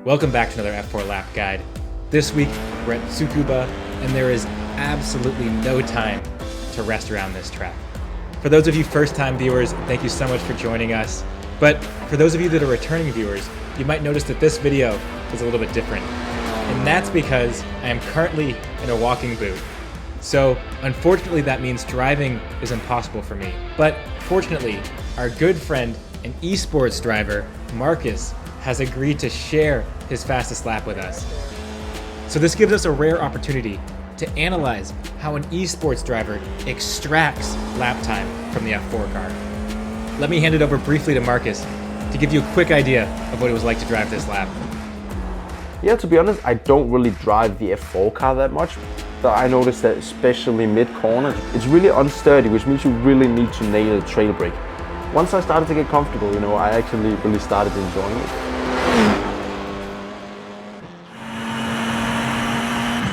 Welcome back to another F4 lap guide. This week we're at Tsukuba and there is absolutely no time to rest around this track. For those of you first-time viewers, thank you so much for joining us. But for those of you that are returning viewers, you might notice that this video is a little bit different. And that's because I am currently in a walking boot. So unfortunately that means driving is impossible for me. But fortunately, our good friend and esports driver, Markus, has agreed to share his fastest lap with us. So this gives us a rare opportunity to analyze how an esports driver extracts lap time from the F4 car. Let me hand it over briefly to Markus to give you a quick idea of what it was like to drive this lap. Yeah, to be honest, I don't really drive the F4 car that much. But I noticed that especially mid-corner, it's really unsturdy, which means you really need to nail the trail brake. Once I started to get comfortable, I actually really started enjoying it.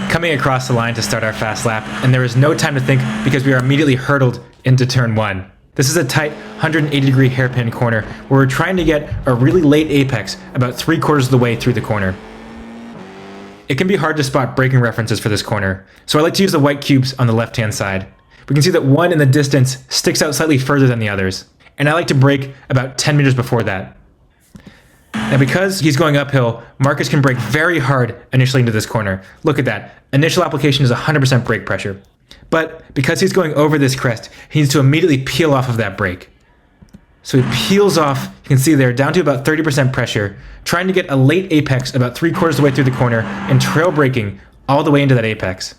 Coming across the line to start our fast lap, and there is no time to think because we are immediately hurtled into turn 1. This is a tight 180-degree hairpin corner where we're trying to get a really late apex about 3/4 of the way through the corner. It can be hard to spot braking references for this corner, so I like to use the white cubes on the left-hand side. We can see that one in the distance sticks out slightly further than the others, and I like to brake about 10 meters before that. Now because he's going uphill, Markus can brake very hard initially into this corner. Look at that. Initial application is 100% brake pressure. But because he's going over this crest, he needs to immediately peel off of that brake. So he peels off, you can see there, down to about 30% pressure, trying to get a late apex about 3/4 of the way through the corner and trail braking all the way into that apex.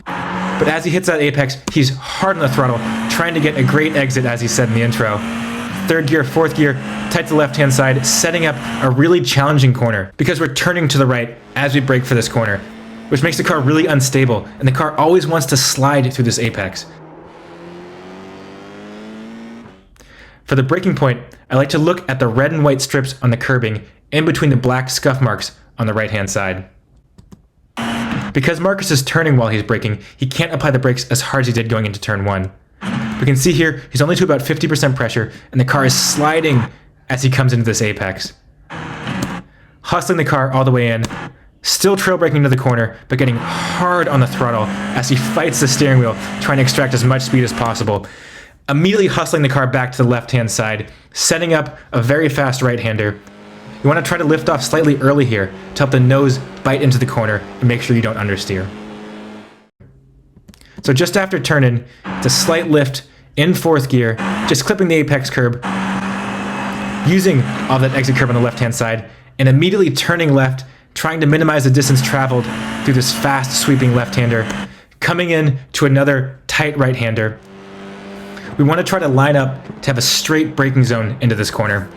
But as he hits that apex, he's hard on the throttle, trying to get a great exit, as he said in the intro. Third gear, fourth gear, tight to the left-hand side, setting up a really challenging corner because we're turning to the right as we brake for this corner, which makes the car really unstable, and the car always wants to slide through this apex. For the braking point, I like to look at the red and white strips on the curbing in between the black scuff marks on the right-hand side. Because Markus is turning while he's braking, he can't apply the brakes as hard as he did going into turn 1. We can see here, he's only to about 50% pressure, and the car is sliding as he comes into this apex. Hustling the car all the way in, still trail braking into the corner, but getting hard on the throttle as he fights the steering wheel, trying to extract as much speed as possible. Immediately hustling the car back to the left-hand side, setting up a very fast right-hander. You want to try to lift off slightly early here to help the nose bite into the corner and make sure you don't understeer. So just after turn-in, it's a slight lift in 4th gear, just clipping the apex curb, using all that exit curb on the left-hand side, and immediately turning left, trying to minimize the distance traveled through this fast sweeping left-hander, coming in to another tight right-hander. We want to try to line up to have a straight braking zone into this corner.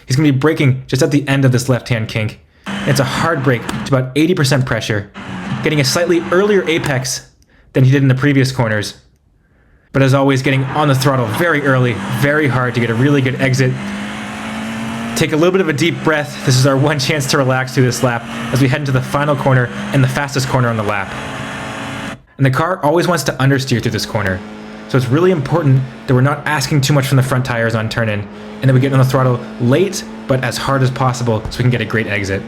He's going to be braking just at the end of this left-hand kink. It's a hard brake to about 80% pressure, getting a slightly earlier apex than he did in the previous corners. But as always, getting on the throttle very early, very hard to get a really good exit. Take a little bit of a deep breath. This is our one chance to relax through this lap as we head into the final corner and the fastest corner on the lap. And the car always wants to understeer through this corner. So it's really important that we're not asking too much from the front tires on turn-in, and that we get on the throttle late, but as hard as possible so we can get a great exit.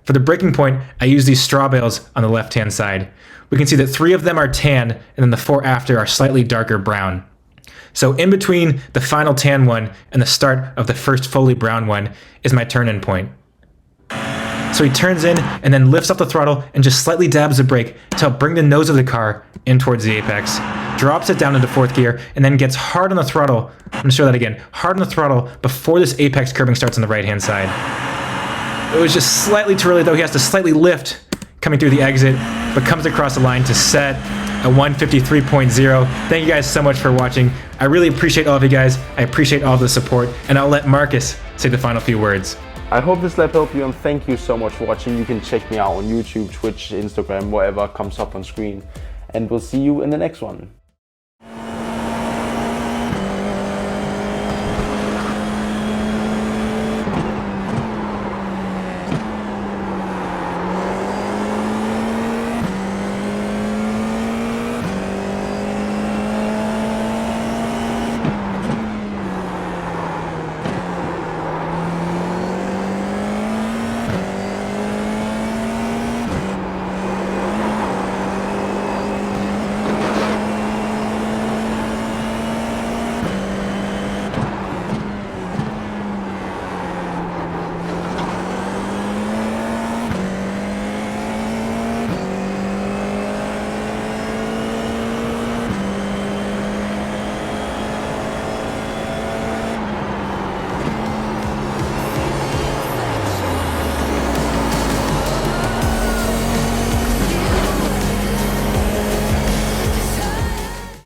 For the braking point, I use these straw bales on the left-hand side. We can see that 3 of them are tan, and then the 4 after are slightly darker brown. So in between the final tan one and the start of the first fully brown one is my turn-in point. So he turns in and then lifts up the throttle and just slightly dabs the brake to help bring the nose of the car in towards the apex, drops it down into 4th gear, and then gets hard on the throttle. I'm going to show that again. Hard on the throttle before this apex curbing starts on the right-hand side. It was just slightly too early though. He has to slightly lift coming through the exit, but comes across the line to set a 153.0. Thank you guys so much for watching. I really appreciate all of you guys. I appreciate all the support, and I'll let Markus say the final few words. I hope this lap helped you, and thank you so much for watching. You can check me out on YouTube, Twitch, Instagram, wherever comes up on screen. And we'll see you in the next one.